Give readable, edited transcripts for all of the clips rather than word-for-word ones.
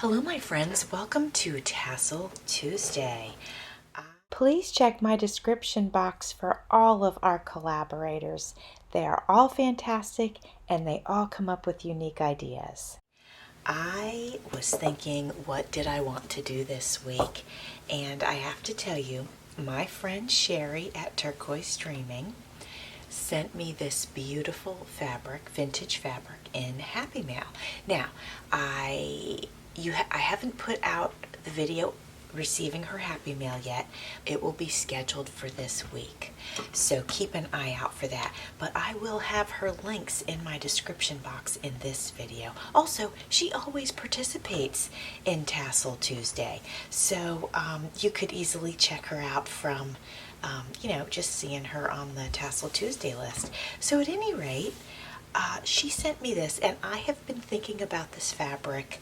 Hello my friends, welcome to Tassel Tuesday. Please check my description box for all of our collaborators. They are all fantastic and they all come up with unique ideas. I was thinking, what did I want to do this week? And I have to tell you, my friend Sherry at Turquoise Dreaming sent me this beautiful fabric, vintage fabric in Happy Mail. Now, I haven't put out the video receiving her Happy Mail yet. It will be scheduled for this week, so keep an eye out for that. But I will have her links in my description box in this video. Also, she always participates in Tassel Tuesday, so you could easily check her out from just seeing her on the Tassel Tuesday list. So at any rate, she sent me this, and I have been thinking about this fabric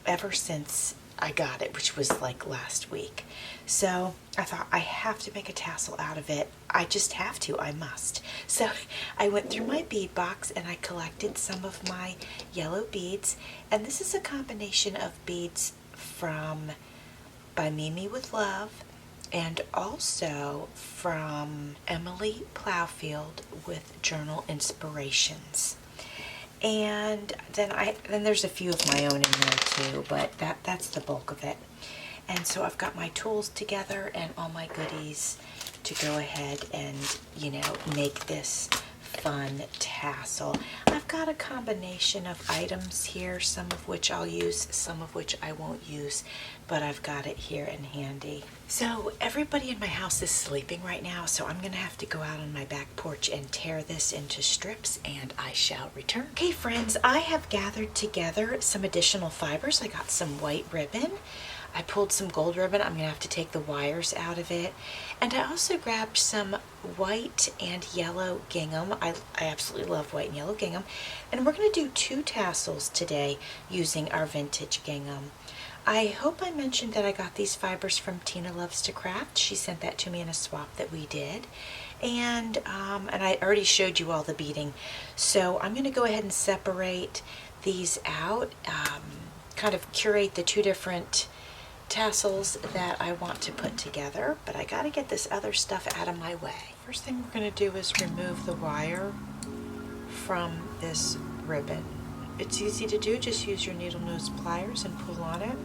ever since I got it, which was like last week. So I thought, I have to make a tassel out of it. I just have to, I must. So I went through my bead box and I collected some of my yellow beads, and this is a combination of beads from By Mimi with Love and also from Emily Plowfield with Journal Inspirations. And then there's a few of my own in there too, but that's the bulk of it. And so I've got my tools together and all my goodies to go ahead and, make this fun tassel. I've got a combination of items here, some of which I'll use, some of which I won't use, but I've got it here in handy. So everybody in my house is sleeping right now, so I'm gonna have to go out on my back porch and tear this into strips, and I shall return. Okay friends, I have gathered together some additional fibers. I got some white ribbon. I pulled some gold ribbon. I'm going to have to take the wires out of it. And I also grabbed some white and yellow gingham. I absolutely love white and yellow gingham. And we're going to do 2 tassels today using our vintage gingham. I hope I mentioned that I got these fibers from Tina Loves to Craft. She sent that to me in a swap that we did. And I already showed you all the beading. So I'm going to go ahead and separate these out, kind of curate the 2 different tassels that I want to put together, but I got to get this other stuff out of my way. First thing we're going to do is remove the wire from this ribbon. It's easy to do, just use your needle nose pliers and pull on it.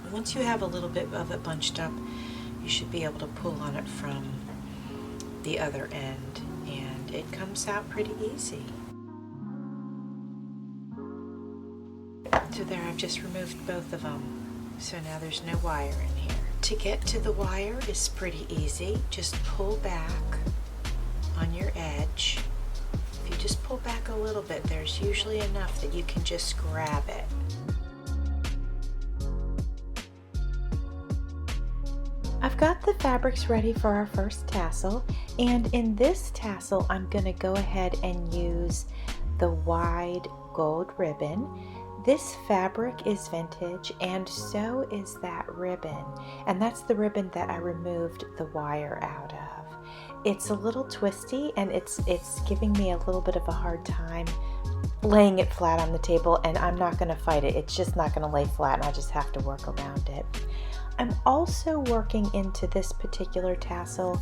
And once you have a little bit of it bunched up, you should be able to pull on it from the other end, and it comes out pretty easy. So there, I've just removed both of them. So now there's no wire in here. To get to the wire is pretty easy. Just pull back on your edge. If you just pull back a little bit, there's usually enough that you can just grab it. I've got the fabrics ready for our first tassel, and in this tassel I'm going to go ahead and use the wide gold ribbon. This fabric is vintage, and so is that ribbon, and that's the ribbon that I removed the wire out of. It's a little twisty, and it's giving me a little bit of a hard time laying it flat on the table, and I'm not going to fight it. It's just not going to lay flat, and I just have to work around it. I'm also working into this particular tassel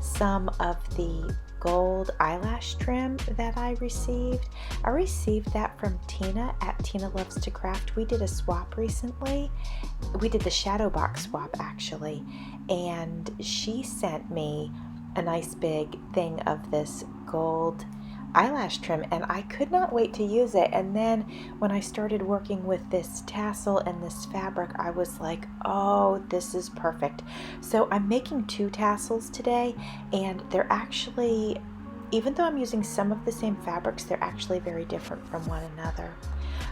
some of the gold eyelash trim that I received. I received that from Tina at Tina Loves to Craft. We did a swap recently. We did the shadow box swap actually, and she sent me a nice big thing of this gold eyelash trim, and I could not wait to use it. And then when I started working with this tassel and this fabric, I was like, oh, this is perfect. So I'm making 2 tassels today, and they're actually, even though I'm using some of the same fabrics, they're actually very different from one another.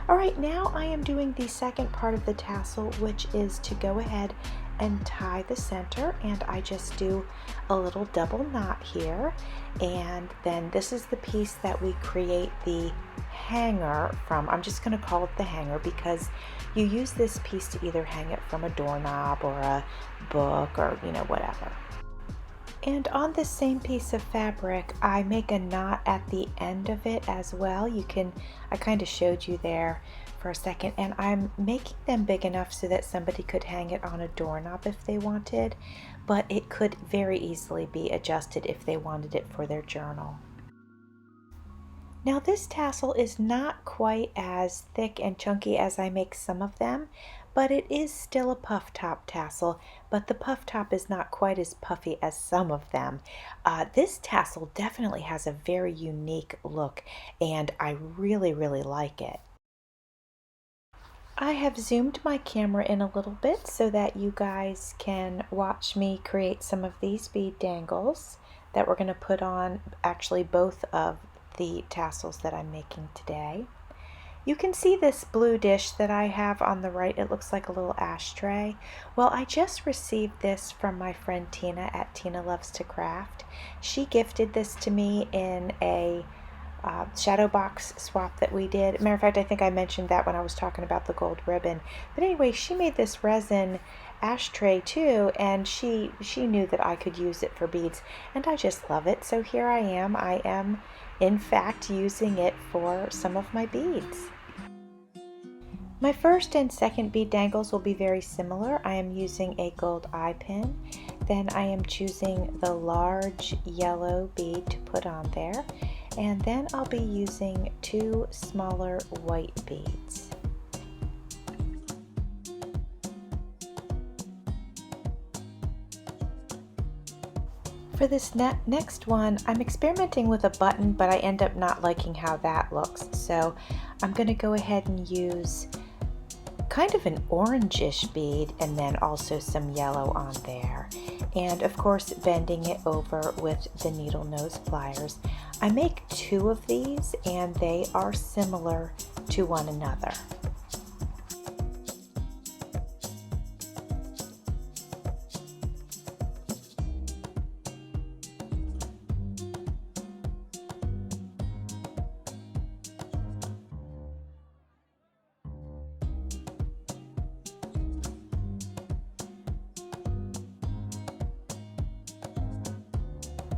All right, now I am doing the second part of the tassel, which is to go ahead and tie the center, and I just do a little double knot here, and then this is the piece that we create the hanger from. I'm just going to call it the hanger because you use this piece to either hang it from a doorknob or a book or whatever. And on this same piece of fabric, I make a knot at the end of it as well. I kind of showed you there for a second, and I'm making them big enough so that somebody could hang it on a doorknob if they wanted, but it could very easily be adjusted if they wanted it for their journal. Now this tassel is not quite as thick and chunky as I make some of them, but it is still a puff top tassel, but the puff top is not quite as puffy as some of them. This tassel definitely has a very unique look, and I really like it. I have zoomed my camera in a little bit so that you guys can watch me create some of these bead dangles that we're going to put on actually both of the tassels that I'm making today. You can see this blue dish that I have on the right. It looks like a little ashtray. Well, I just received this from my friend Tina at Tina Loves to Craft. She gifted this to me in a shadow box swap that we did. Matter of fact, I think I mentioned that when I was talking about the gold ribbon. But anyway, she made this resin ashtray too, and she knew that I could use it for beads, and I just love it. So here I am in fact using it for some of my beads. My first and second bead dangles will be very similar. I am using a gold eye pin. Then I am choosing the large yellow bead to put on there. And then I'll be using 2 smaller white beads. For this next one, I'm experimenting with a button, but I end up not liking how that looks. So I'm going to go ahead and use kind of an orangish bead and then also some yellow on there. And of course, bending it over with the needle nose pliers. I make 2 of these and they are similar to one another.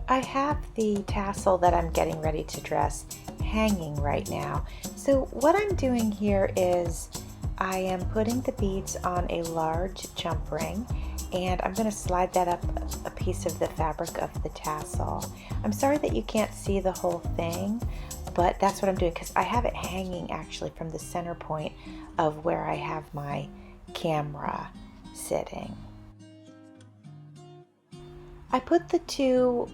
I have the tassel that I'm getting ready to dress hanging right now. So what I'm doing here is I am putting the beads on a large jump ring, and I'm going to slide that up a piece of the fabric of the tassel. I'm sorry that you can't see the whole thing, but that's what I'm doing because I have it hanging actually from the center point of where I have my camera sitting. I put the two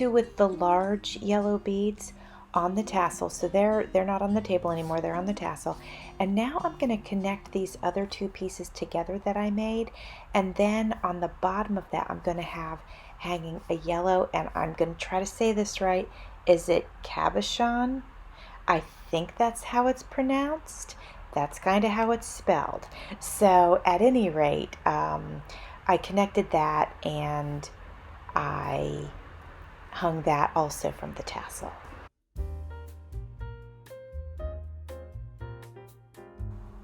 with the large yellow beads on the tassel, so they're not on the table anymore, they're on the tassel. And now I'm going to connect these other 2 pieces together that I made, and then on the bottom of that I'm going to have hanging a yellow, and I'm going to try to say this right. Is it cabochon? I think that's how it's pronounced. That's kind of how it's spelled. So at any rate, I connected that and I hung that also from the tassel.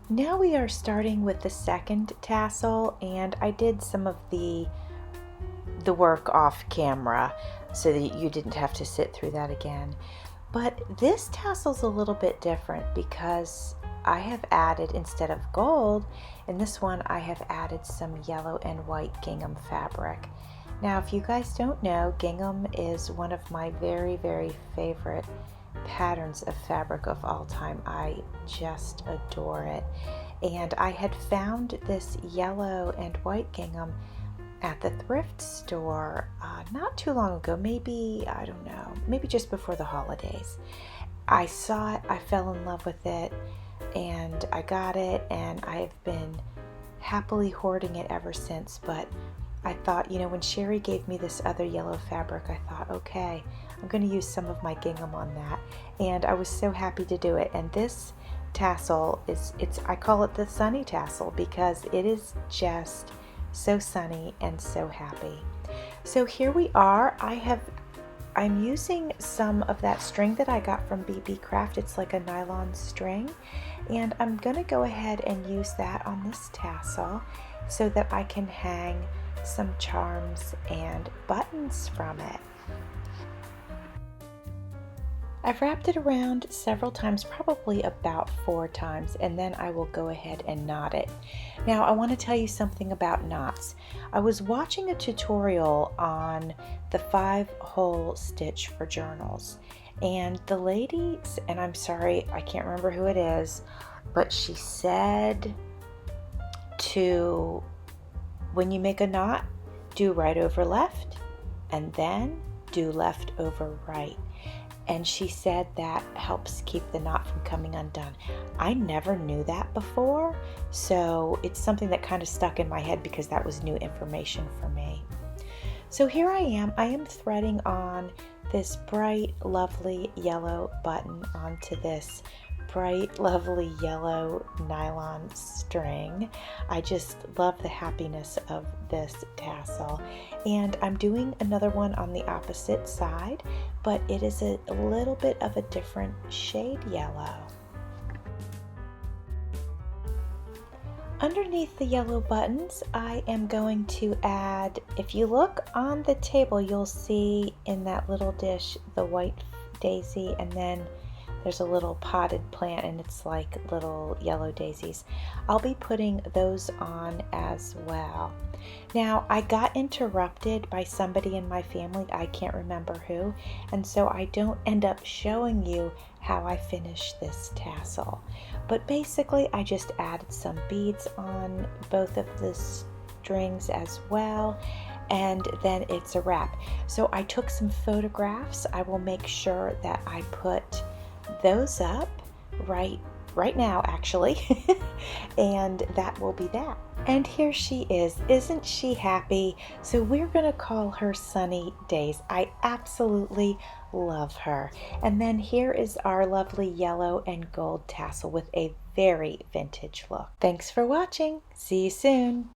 Now we are starting with the second tassel, and I did some of the work off camera so that you didn't have to sit through that again. But this tassel's a little bit different because I have added, instead of gold, in this one I have added some yellow and white gingham fabric. Now, if you guys don't know, gingham is one of my very favorite patterns of fabric of all time. I just adore it. And I had found this yellow and white gingham at the thrift store not too long ago, maybe, I don't know, maybe just before the holidays. I saw it, I fell in love with it, and I got it, and I've been happily hoarding it ever since. But I thought, you know, when Sherry gave me this other yellow fabric, I thought, okay, I'm going to use some of my gingham on that. And I was so happy to do it. And this tassel I call it the sunny tassel because it is just so sunny and so happy. So here we are. I'm using some of that string that I got from BB Craft. It's like a nylon string. And I'm going to go ahead and use that on this tassel so that I can hang some charms and buttons from it. I've wrapped it around several times, probably about 4 times, and then I will go ahead and knot it. Now I want to tell you something about knots. I was watching a tutorial on the 5-hole stitch for journals, and the lady, and I'm sorry, I can't remember who it is, but she said to, when you make a knot, do right over left and then do left over right. And she said that helps keep the knot from coming undone. I never knew that before, so it's something that kind of stuck in my head because that was new information for me. So here I am threading on this bright, lovely yellow button onto this bright, lovely yellow nylon string. I just love the happiness of this tassel. And I'm doing another one on the opposite side, but it is a little bit of a different shade yellow. Underneath the yellow buttons, I am going to add, if you look on the table, you'll see in that little dish the white daisy, and then there's a little potted plant and it's like little yellow daisies. I'll be putting those on as well. Now, I got interrupted by somebody in my family, I can't remember who, and so I don't end up showing you how I finish this tassel. But basically, I just added some beads on both of the strings as well, and then it's a wrap. So I took some photographs. I will make sure that I put those up right now actually and that will be that. And here she is. Isn't she happy? So we're gonna call her Sunny Days. I absolutely love her. And then here is our lovely yellow and gold tassel with a very vintage look. Thanks for watching. See you soon.